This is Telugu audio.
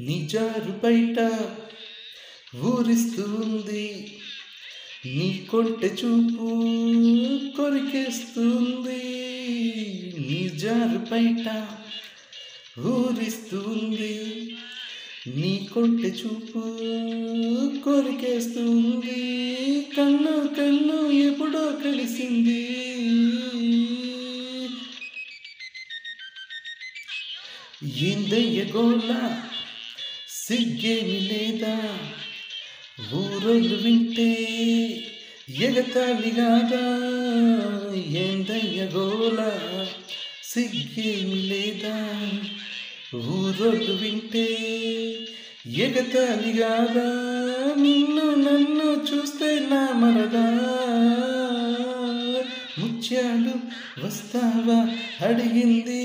నిజారు బయట ఊరిస్తుంది, నీ కొంటె చూపు కొరికేస్తుంది. నిజారు బయట ఊరిస్తుంది, నీ కొంటె చూపు కొరికేస్తుంది. కన్ను కన్ను ఎప్పుడో కలిసింది, ఏందయ్య గోల సిగ్గేమి లేదా, ఊరోళ్ళు వింటే ఎగతాళి కాదా. ఏందయ్య గోల సిగ్గేమి లేదా, ఊరోళ్ళు వింటే ఎగతాళి కాదా. నిన్ను నన్ను చూస్తే నా మరదా, ముత్యాలు వస్తావా అడిగింది.